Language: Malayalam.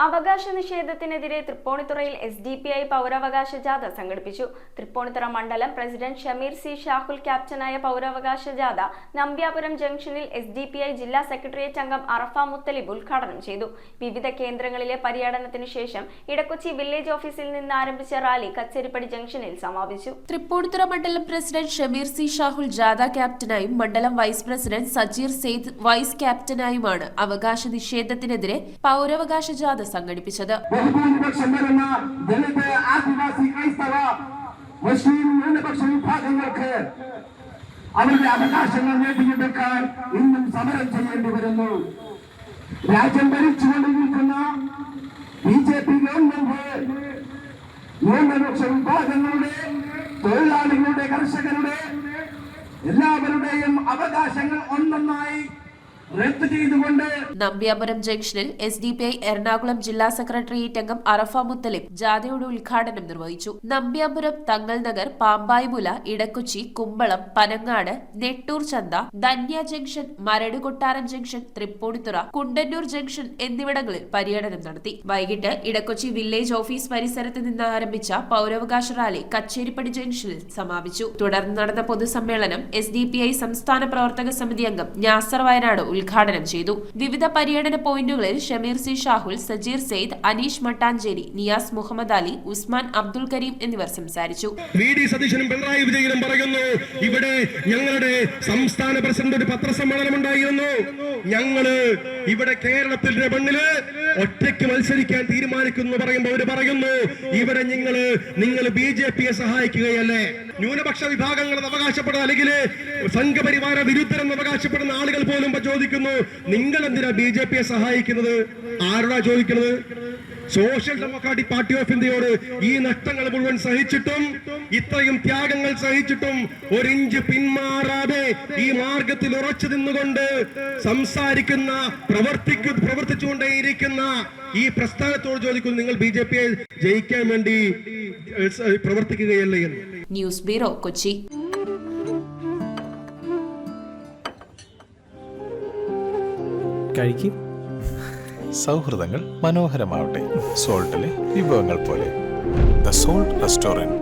അവകാശ നിഷേധത്തിനെതിരെ തൃപ്പൂണിത്തുറയിൽ SDPI പൗരാവകാശ ജാഥ സംഘടിപ്പിച്ചു. തൃപ്പൂണിത്തുറ മണ്ഡലം പ്രസിഡന്റ് ഷമീർ സി ഷാഹുൽ ക്യാപ്റ്റനായ പൗരാവകാശ ജാഥ നമ്പ്യാപുരം ജംഗ്ഷനിൽ SDPI ജില്ലാ സെക്രട്ടേറിയറ്റ് അംഗം അറഫ മുത്തലിബ് ഉദ്ഘാടനം ചെയ്തു. വിവിധ കേന്ദ്രങ്ങളിലെ പര്യടനത്തിന് ശേഷം ഇടക്കൊച്ചി വില്ലേജ് ഓഫീസിൽ നിന്ന് ആരംഭിച്ച റാലി കച്ചേരിപ്പടി ജംഗ്ഷനിൽ സമാപിച്ചു. തൃപ്പൂണിത്തുറ മണ്ഡലം പ്രസിഡന്റ് ഷമീർ സി ഷാഹുൽ ജാഥ ക്യാപ്റ്റനായും മണ്ഡലം vice president Sajeer Syed vice ക്യാപ്റ്റനായുമാണ് അവകാശ നിഷേധത്തിനെതിരെ പൗരാവകാശ ജാഥ സംഘടിപ്പിച്ചത്. ബഹുഭൂരിപക്ഷം വരുന്ന ദളിത്, ആദിവാസി, ക്രൈസ്തവ, മുസ്ലിം ന്യൂനപക്ഷ വിഭാഗങ്ങൾക്ക് അവരുടെ അവകാശങ്ങൾ നേടിയെടുക്കാൻ ഇന്നും സമരം ചെയ്യേണ്ടി വരുന്നു. രാജ്യം ഭരിച്ചുകൊണ്ടിരിക്കുന്ന BJP ഗവൺമെന്റ് ന്യൂനപക്ഷ വിഭാഗങ്ങളുടെ, തൊഴിലാളികളുടെ, കർഷകരുടെ എല്ലാവരുടെയും അവകാശങ്ങൾ ഒന്നൊന്നായി റദ്ദ് ചെയ്തുകൊണ്ട് നമ്പ്യാപുരം ജംഗ്ഷനിൽ SDPI എറണാകുളം ജില്ലാ സെക്രട്ടേറിയറ്റ് അംഗം അറഫ മുത്തലിബ് ജാഥയുടെ ഉദ്ഘാടനം നിർവഹിച്ചു. നമ്പ്യാപുരം, തങ്ങൾ നഗർ, പാമ്പായ്മുല, ഇടക്കൊച്ചി, കുമ്പളം, പനങ്ങാട്, നെട്ടൂർ ചന്ത, ധന്യ ജംഗ്ഷൻ, മരട് കൊട്ടാരം ജംഗ്ഷൻ, തൃപ്പൂണിത്തുറ, കുണ്ടന്നൂർ ജംഗ്ഷൻ എന്നിവിടങ്ങളിൽ പര്യടനം നടത്തി. വൈകിട്ട് ഇടക്കൊച്ചി വില്ലേജ് ഓഫീസ് പരിസരത്ത് നിന്ന് ആരംഭിച്ച പൗരാവകാശ റാലി കച്ചേരിപ്പടി ജംഗ്ഷനിൽ സമാപിച്ചു. തുടർന്ന് നടന്ന പൊതുസമ്മേളനം SDPI സംസ്ഥാന പ്രവർത്തക സമിതി അംഗം നാസർ വയനാട് ഉദ്ഘാടനം ചെയ്തു. വിവിധ പര്യടന പോയിന്റുകളിൽ ഷമീർ സി ഷാഹുൽ, സജീർ സെയ്ദ്, അനീഷ് മട്ടാഞ്ചേരി, നിയാസ് മുഹമ്മദ് അലി, ഉസ്മാൻ അബ്ദുൽ കരീം എന്നിവർ സംസാരിച്ചു. VD സതീശനും പിണറായി വിജയനും പറയുന്നു, ഇവിടെ ഞങ്ങളുടെ സംസ്ഥാന പ്രസിഡന്റ് ഒരു പത്രസമ്മേളനം ഉണ്ടായിരുന്നു. ഞങ്ങള് ഇവിടെ കേരളത്തിന്റെ മണ്ണില് ഒറ്റയ്ക്ക് മത്സരിക്കാൻ തീരുമാനിക്കുന്നു പറയുമ്പോൾ അവര് പറയുന്നു, ഇവിടെ നിങ്ങൾ BJPയെ സഹായിക്കുകയല്ലേ? ന്യൂനപക്ഷ വിഭാഗങ്ങൾ അവകാശപ്പെടുന്ന അല്ലെങ്കിൽ സംഘപരിവാര വിരുദ്ധരെന്ന് അവകാശപ്പെടുന്ന ആളുകൾ പോലും ചോദിക്കുന്നു, നിങ്ങൾ എന്തിനാ BJPയെ സഹായിക്കുന്നത്? ആരോടാ ചോദിക്കുന്നത്? സോഷ്യൽ ഡെമോക്രാറ്റിക് പാർട്ടി ഓഫ് ഇന്ത്യയോട് ഈ നഷ്ടങ്ങൾ മുഴുവൻ സഹിച്ചിട്ടും, ഇത്രയും ത്യാഗങ്ങൾ സഹിച്ചിട്ടും ഒരിഞ്ച് പിന്മാറാതെ ഈ മാർഗത്തിൽ ഉറച്ചു നിന്നുകൊണ്ട് സംസാരിക്കുന്ന, പ്രവർത്തിച്ചുകൊണ്ടേയിരിക്കുന്ന ഈ പ്രസ്ഥാനത്തോട് ചോദിക്കുന്നു, നിങ്ങൾ BJPയെ ജയിക്കാൻ വേണ്ടി പ്രവർത്തിക്കുകയല്ലേ എന്ന്. News bureau, Kochi. കഴിക്കും. സൗഹൃദങ്ങൾ മനോഹരമാവട്ടെ. സോൾട്ടിലെ വിഭവങ്ങൾ പോലെ. The salt restaurant.